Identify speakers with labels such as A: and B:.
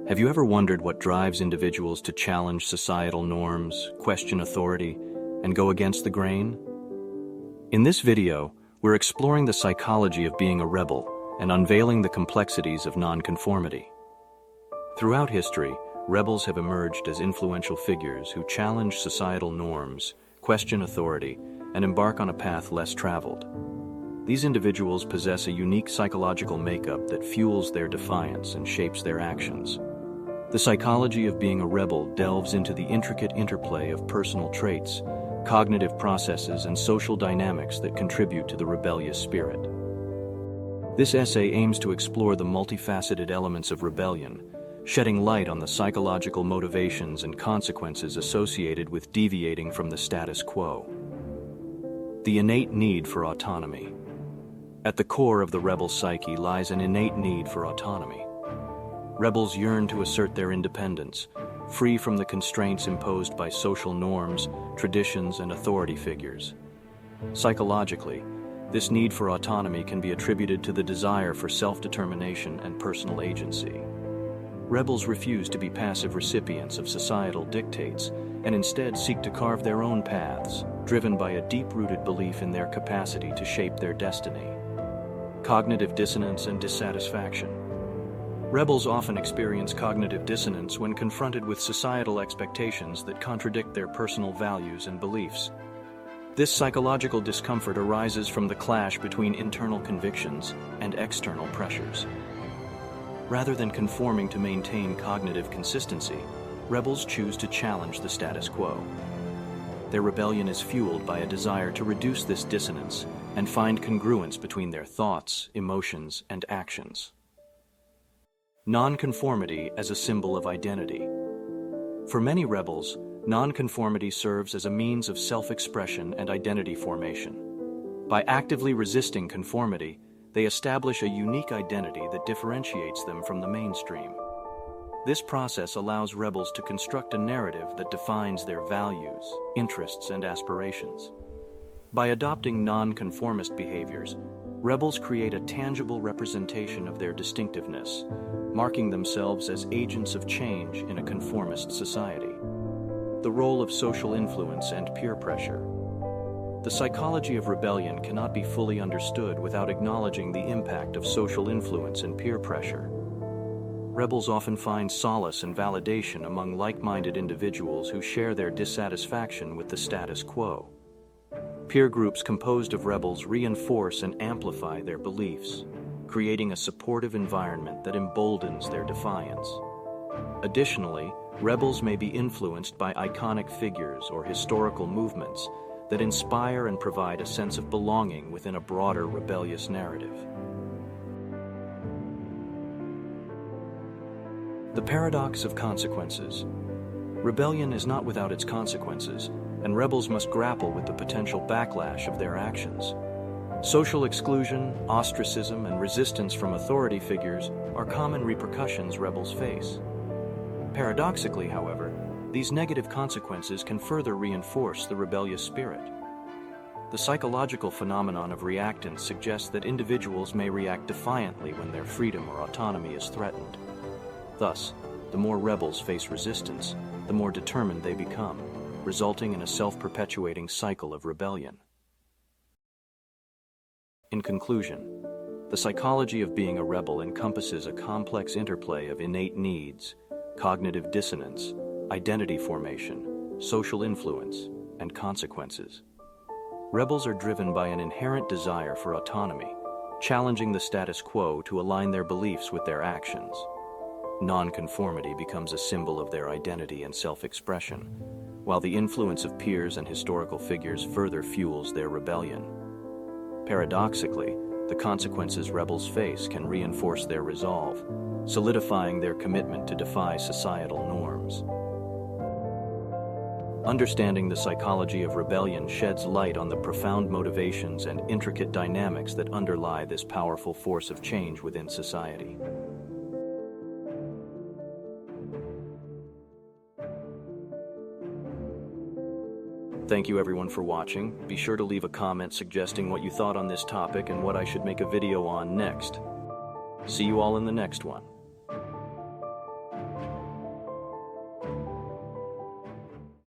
A: Have you ever wondered what drives individuals to challenge societal norms, question authority, and go against the grain? In this video, we're exploring the psychology of being a rebel and unveiling the complexities of nonconformity. Throughout history, rebels have emerged as influential figures who challenge societal norms, question authority, and embark on a path less traveled. These individuals possess a unique psychological makeup that fuels their defiance and shapes their actions. The psychology of being a rebel delves into the intricate interplay of personal traits, cognitive processes, and social dynamics that contribute to the rebellious spirit. This essay aims to explore the multifaceted elements of rebellion, shedding light on the psychological motivations and consequences associated with deviating from the status quo. The innate need for autonomy. At the core of the rebel psyche lies an innate need for autonomy. Rebels yearn to assert their independence, free from the constraints imposed by social norms, traditions, and authority figures. Psychologically, this need for autonomy can be attributed to the desire for self-determination and personal agency. Rebels refuse to be passive recipients of societal dictates and instead seek to carve their own paths, driven by a deep-rooted belief in their capacity to shape their destiny. Cognitive dissonance and dissatisfaction. Rebels often experience cognitive dissonance when confronted with societal expectations that contradict their personal values and beliefs. This psychological discomfort arises from the clash between internal convictions and external pressures. Rather than conforming to maintain cognitive consistency, rebels choose to challenge the status quo. Their rebellion is fueled by a desire to reduce this dissonance and find congruence between their thoughts, emotions, and actions. Nonconformity as a symbol of identity. For many rebels, nonconformity serves as a means of self-expression and identity formation. By actively resisting conformity, they establish a unique identity that differentiates them from the mainstream. This process allows rebels to construct a narrative that defines their values, interests, and aspirations. By adopting nonconformist behaviors, rebels create a tangible representation of their distinctiveness, marking themselves as agents of change in a conformist society. The role of social influence and peer pressure. The psychology of rebellion cannot be fully understood without acknowledging the impact of social influence and peer pressure. Rebels often find solace and validation among like-minded individuals who share their dissatisfaction with the status quo. Peer groups composed of rebels reinforce and amplify their beliefs, creating a supportive environment that emboldens their defiance. Additionally, rebels may be influenced by iconic figures or historical movements that inspire and provide a sense of belonging within a broader rebellious narrative. The paradox of consequences. Rebellion is not without its consequences, and rebels must grapple with the potential backlash of their actions. Social exclusion, ostracism, and resistance from authority figures are common repercussions rebels face. Paradoxically, however, these negative consequences can further reinforce the rebellious spirit. The psychological phenomenon of reactance suggests that individuals may react defiantly when their freedom or autonomy is threatened. Thus, the more rebels face resistance, the more determined they become, resulting in a self-perpetuating cycle of rebellion. In conclusion, the psychology of being a rebel encompasses a complex interplay of innate needs, cognitive dissonance, identity formation, social influence, and consequences. Rebels are driven by an inherent desire for autonomy, challenging the status quo to align their beliefs with their actions. Nonconformity becomes a symbol of their identity and self-expression, while the influence of peers and historical figures further fuels their rebellion. Paradoxically, the consequences rebels face can reinforce their resolve, solidifying their commitment to defy societal norms. Understanding the psychology of rebellion sheds light on the profound motivations and intricate dynamics that underlie this powerful force of change within society. Thank you everyone for watching. Be sure to leave a comment suggesting what you thought on this topic and what I should make a video on next. See you all in the next one.